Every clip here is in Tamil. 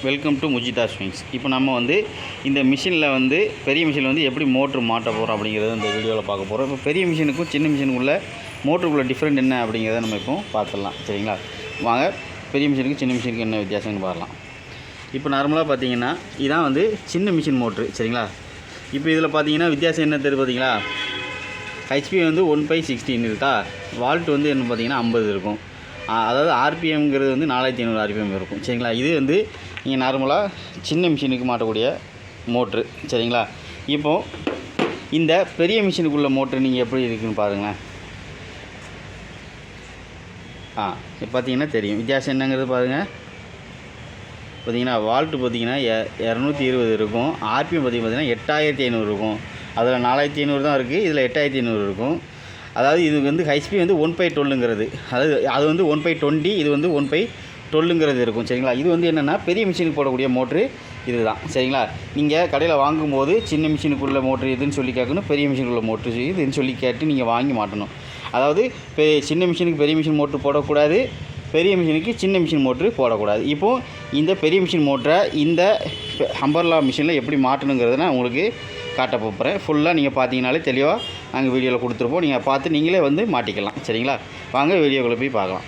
Welcome to முஜிதா swings. இப்போ நம்ம வந்து இந்த மிஷினில் வந்து பெரிய மிஷினில் வந்து எப்படி மோட்ரு மாட்ட போகிறோம் அப்படிங்கிறத இந்த வீடியோவில் பார்க்க போகிறோம். இப்போ பெரிய மிஷினுக்கும் சின்ன மிஷினுக்குள்ள மோட்டருக்குள்ள டிஃப்ரெண்ட் என்ன அப்படிங்கிறத நம்ம இப்போ பார்த்துடலாம். சரிங்களா? வாங்க பெரிய மிஷினுக்கு சின்ன மிஷினுக்கு என்ன வித்தியாசம்னு பார்க்கலாம். இப்போ நார்மலாக பார்த்தீங்கன்னா இதான் வந்து சின்ன மிஷின் மோட்ரு. சரிங்களா? இப்போ இதில் பார்த்தீங்கன்னா வித்தியாசம் என்ன தெரியுது பார்த்தீங்களா? ஹெச்பி வந்து 1/16 இருக்கா, வால்ட் வந்து என்ன பார்த்தீங்கன்னா 50 இருக்கும். அதாவது ஆர்பிஎம்ங்கிறது வந்து 4500 ஆர்பிஎம் இருக்கும். சரிங்களா? இது வந்து நீங்கள் நார்மலாக சின்ன மிஷினுக்கு மாட்டக்கூடிய மோட்ரு. சரிங்களா? இப்போது இந்த பெரிய மிஷினுக்குள்ள மோட்ரு நீங்கள் எப்படி இருக்குதுன்னு பாருங்களேன். இப்போ பார்த்தீங்கன்னா தெரியும் வித்தியாசம் என்னங்கிறது பாருங்கள். பார்த்தீங்கன்னா வால்ட்டு பார்த்தீங்கன்னா 220 இருக்கும். ஆர்பிஎம் பார்த்தீங்கன்னா 8500 இருக்கும். அதில் 4500 தான் இருக்குது, இதில் 8500 இருக்கும். அதாவது இது வந்து ஹெச்பி வந்து 1/12ங்கிறது, அது வந்து 1/20, இது வந்து 1/12ங்கிறது இருக்கும். சரிங்களா? இது வந்து என்னென்னா பெரிய மிஷினுக்கு போடக்கூடிய மோட்ரு இது தான். சரிங்களா? நீங்கள் கடையில் வாங்கும்போது சின்ன மிஷினுக்குள்ள மோட்ரு இதுன்னு சொல்லி கேட்கணும், பெரிய மிஷினுக்குள்ள மோட்ரு இதுன்னு சொல்லி கேட்டு நீங்கள் வாங்கி மாட்டணும். அதாவது சின்ன மிஷினுக்கு பெரிய மிஷின் மோட்ரு போடக்கூடாது, பெரிய மிஷினுக்கு சின்ன மிஷின் மோட்ரு போடக்கூடாது. இப்போது இந்த பெரிய மிஷின் மோட்டரை இந்த அம்பர்லா மிஷினில் எப்படி மாட்டணுங்கிறத நான் உங்களுக்கு காட்ட போகிறேன். ஃபுல்லாக நீங்கள் பார்த்தீங்கனாலே தெளிவாக நாங்கள் வீடியோவில் கொடுத்துருப்போம். நீங்கள் பார்த்து நீங்களே வந்து மாட்டிக்கலாம். சரிங்களா? வாங்க வீடியோக்குள்ளே போய் பார்க்கலாம்.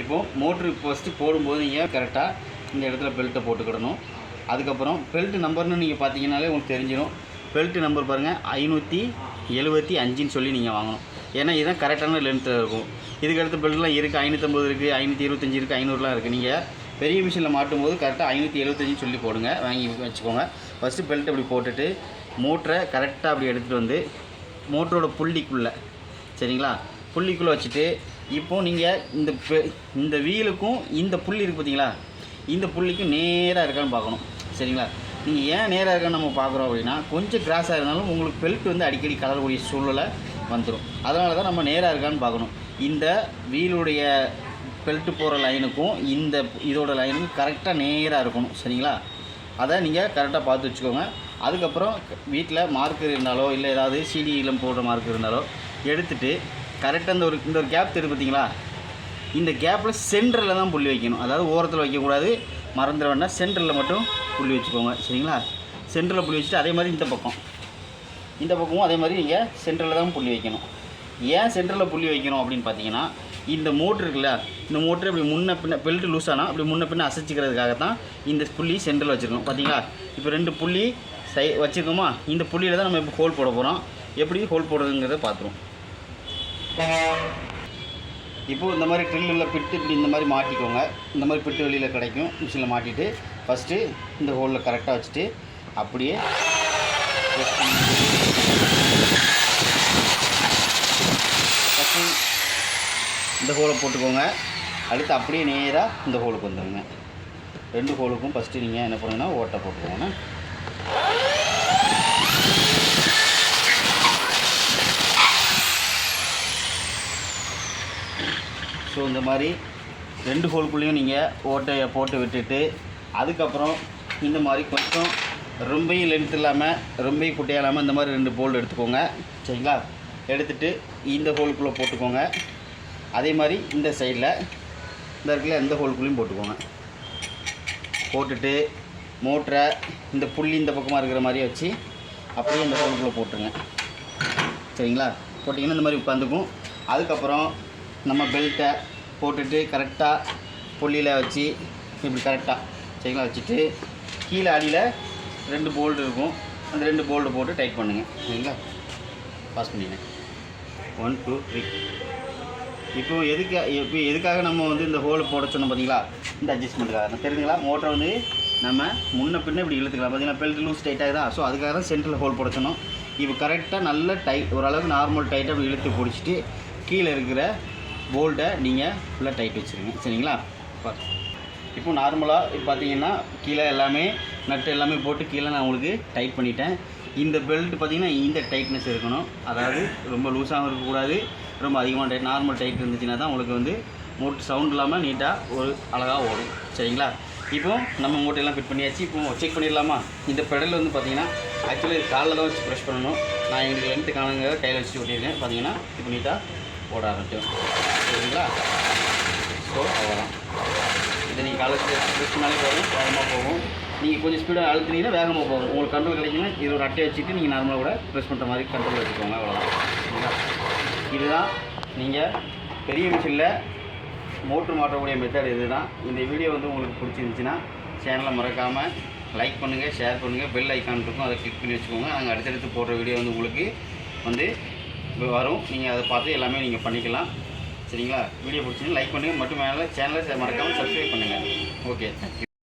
இப்போது மோட்ரு ஃபஸ்ட்டு போடும்போது நீங்கள் கரெக்டாக இந்த இடத்துல பெல்ட்டை போட்டுக்கிடணும். அதுக்கப்புறம் பெல்ட் நம்பர்னு நீங்கள் பார்த்தீங்கனாலே உங்களுக்கு தெரிஞ்சிடும். பெல்ட் நம்பர் பாருங்கள் 575ன்னு சொல்லி நீங்கள் வாங்கணும். ஏன்னா இதுதான் கரெக்டான லென்த்தில் இருக்கும். இதுக்கடுத்து பெல்ட்லாம் இருக்குது, 550 இருக்குது, 525 இருக்குது, 500லாம் இருக்குது. நீங்கள் பெரிய மிஷினில் மாட்டும்போது கரெக்டாக 575 சொல்லி போடுங்க, வாங்கி வச்சுக்கோங்க. ஃபஸ்ட்டு பெல்ட் அப்படி போட்டுட்டு மோட்டரை கரெக்டாக அப்படி எடுத்துகிட்டு வந்து மோட்டரோட புள்ளிக்குள்ளே, சரிங்களா, புள்ளிக்குள்ளே வச்சுட்டு இப்போது நீங்கள் இந்த வீலுக்கும் இந்த புள்ளி இருக்குது பார்த்தீங்களா, இந்த புள்ளிக்கும் நேராக இருக்கான்னு பார்க்கணும். சரிங்களா? நீங்கள் ஏன் நேராக இருக்கான்னு நம்ம பார்க்குறோம் அப்படின்னா, கொஞ்சம் கிராஸாக இருந்தாலும் உங்களுக்கு பெல்ட் வந்து அடிக்கடி கலரக்கூடிய சூழ்நிலை வந்துடும். அதனால தான் நம்ம நேராக இருக்கான்னு பார்க்கணும். இந்த வீலுடைய பெல்ட்டு போகிற லைனுக்கும் இதோட லைனுக்கும் கரெக்டாக நேராக இருக்கணும். சரிங்களா? அதை நீங்கள் கரெக்டாக பார்த்து வச்சுக்கோங்க. அதுக்கப்புறம் வீட்டில் மார்க்கர் இருந்தாலோ இல்லை ஏதாவது சிடியில் போடுற மார்க்கர் இருந்தாலோ எடுத்துகிட்டு கரெக்டாக இந்த ஒரு கேப் தெரியுது பார்த்தீங்களா, இந்த கேப்பில் சென்டரில் தான் புள்ளி வைக்கணும். அதாவது ஓரத்தில் வைக்கக்கூடாது, மறந்துட வேண்டாம். சென்டரில் மட்டும் புள்ளி வச்சுக்கோங்க. சரிங்களா? சென்டரில் புள்ளி வச்சுட்டு அதே மாதிரி இந்த பக்கமும் அதே மாதிரி நீங்கள் சென்டரில் தான் புள்ளி வைக்கணும். ஏன் சென்டரில் புள்ளி வைக்கணும் அப்படின்னு பார்த்தீங்கன்னா, இந்த மோட்ரு இருக்குல்ல, இந்த மோட்ரு இப்படி முன்ன பின்ன பெல்ட் லூஸ் ஆனால் அப்படி முன்ன பின்ன அசைச்சிக்கிறதுக்காக தான் இந்த புள்ளி சென்டரில் வச்சுருக்கோம். பார்த்தீங்களா? இப்போ 2 புள்ளி வச்சுருக்கோமா, இந்த புள்ளியில் தான் நம்ம இப்போ ஹோல் போட போகிறோம். எப்படி ஹோல் போடுறதுங்கிறத பார்த்துருவோம். இப்போது இந்த மாதிரி ட்ரில்லில் பிட்டு இப்படி இந்த மாதிரி மாட்டிக்கோங்க. இந்த மாதிரி பிட்டு வெளியில் கிடைக்கும். மிஷினில் மாட்டிட்டு ஃபஸ்ட்டு இந்த ஹோலில் கரெக்டாக வச்சுட்டு அப்படியே இந்த ஹோலை போட்டுக்கோங்க. அடுத்து அப்படியே நேராக இந்த ஹோலுக்கு வந்துடுங்க. 2 ஹோலுக்கும் ஃபஸ்ட்டு நீங்கள் என்ன பண்ணுங்கன்னா ஓட்டை போட்டுக்கோங்க. ஸோ இந்த மாதிரி 2 ஹோலுக்குள்ளேயும் நீங்கள் ஓட்டையை போட்டு விட்டுட்டு அதுக்கப்புறம் இந்த மாதிரி கொஞ்சம் ரொம்பையும் லென்த் இல்லாமல் ரொம்பையும் குட்டையாக இல்லாமல் இந்த மாதிரி 2 போல்டு எடுத்துக்கோங்க. சரிங்களா? எடுத்துகிட்டு இந்த ஹோலுக்குள்ளே போட்டுக்கோங்க. அதே மாதிரி இந்த சைடில் இந்த இடத்துல எந்த ஹோலுக்குள்ளேயும் போட்டுக்கோங்க. போட்டுட்டு மோட்டரை இந்த புள்ளி இந்த பக்கமாக இருக்கிற மாதிரி வச்சு அப்படியே இந்த ஹோலுக்குள்ளே போட்டுருங்க. சரிங்களா? போட்டிங்கன்னா இந்த மாதிரி உட்காந்துக்கும். அதுக்கப்புறம் நம்ம பெல்ட்டை போட்டுட்டு கரெக்டாக புள்ளியில் வச்சு இப்படி கரெக்டாக, சரிங்களா, வச்சுட்டு கீழே அடியில் 2 போல்டு இருக்கும். அந்த 2 போல்டு போட்டு டைட் பண்ணுங்கள். சரிங்களா? பாஸ் பண்ணிங்க. 1 2 3. இப்போ எதுக்காக நம்ம வந்து இந்த ஹோல் போட சொன்னோம் பார்த்தீங்களா, இந்த அட்ஜஸ்ட்மெண்ட்டுக்காக தெரிஞ்சுங்களா. மோட்டரை வந்து நம்ம முன்ன பின்ன இப்படி இழுத்துக்கலாம். பார்த்தீங்கன்னா பெல்ட் லூஸ் டைட்டாக தான். ஸோ அதுக்காக தான் சென்டரில் ஹோல் போட சொன்னோம். இப்போ கரெக்டாக நல்ல ஓரளவுக்கு நார்மல் டைட்டாக அப்படி இழுத்து பிடிச்சிட்டு கீழே இருக்கிற போல்ட்டை நீங்கள் ஃபுல்லாக டைட் வச்சுருங்க. சரிங்களா? இப்போ நார்மலாக இப்போ பார்த்தீங்கன்னா கீழே எல்லாமே நட்டு எல்லாமே போட்டு கீழே நான் உங்களுக்கு டைட் பண்ணிட்டேன். இந்த பெல்ட் பார்த்திங்கன்னா இந்த டைட்னஸ் இருக்கணும். அதாவது ரொம்ப லூஸாகவும் இருக்கக்கூடாது, ரொம்ப அதிகமாக டைட், நார்மல் டைட் இருந்துச்சுன்னா தான் உங்களுக்கு வந்து மோட்டர் சவுண்ட் இல்லாமல் நீட்டாக ஒரு அழகாக ஓடும். சரிங்களா? இப்போ நம்ம மோட்டரெல்லாம் ஃபிட் பண்ணியாச்சு. இப்போ செக் பண்ணிடலாமா? இந்த பெடல் வந்து பார்த்திங்கன்னா ஆக்சுவலி காலில் தான் வச்சு ப்ரெஷ் பண்ணணும். நான் எங்களுக்கு லென்த்து காணுங்க கையில் வச்சு ஓட்டியிருக்கேன். பார்த்தீங்கன்னா இப்போ நீட்டாக ஓட ஆரம்பிச்சிடும். சரிங்களா? ஸோ அவ்வளோதான். இதை நீங்கள் நீங்கள் அழுத்தி ப்ரெஸ் பண்ணாலே போகும், வேகமாக போகும். நீங்கள் கொஞ்சம் ஸ்பீடாக அழுத்தினீங்கன்னா வேகமாக போகும். உங்களுக்கு கண்ட்ரோல் கிடைக்குன்னா இது ஒரு அட்டையை வச்சுட்டு நீங்கள் நார்மலாக கூட ப்ரெஸ் பண்ணுற மாதிரி கண்ட்ரோல் வச்சுக்கோங்க. அவ்வளோதான். சரிங்களா? இதுதான் நீங்கள் பெரிய மிஷினில் மோட்ரு மாற்றக்கூடிய மெத்தட் இது தான். இந்த வீடியோ வந்து உங்களுக்கு பிடிச்சிருந்துச்சின்னா சேனலை மறக்காமல் லைக் பண்ணுங்கள், ஷேர் பண்ணுங்கள், பெல் ஐக்கான் இருக்கும், அதை கிளிக் பண்ணி வச்சுக்கோங்க. நாங்கள் அடுத்தடுத்து போடுற வீடியோ வந்து உங்களுக்கு வந்து வரும். நீங்கள் அதை பார்த்து எல்லாமே நீங்கள் பண்ணிக்கலாம். சரிங்களா? வீடியோ பிடிச்சிங்கன்னா லைக் பண்ணுங்கள், மட்டும் மேலே சேனலை மறக்காமல் சப்ஸ்கிரைப் பண்ணுங்கள். Okay, thank you.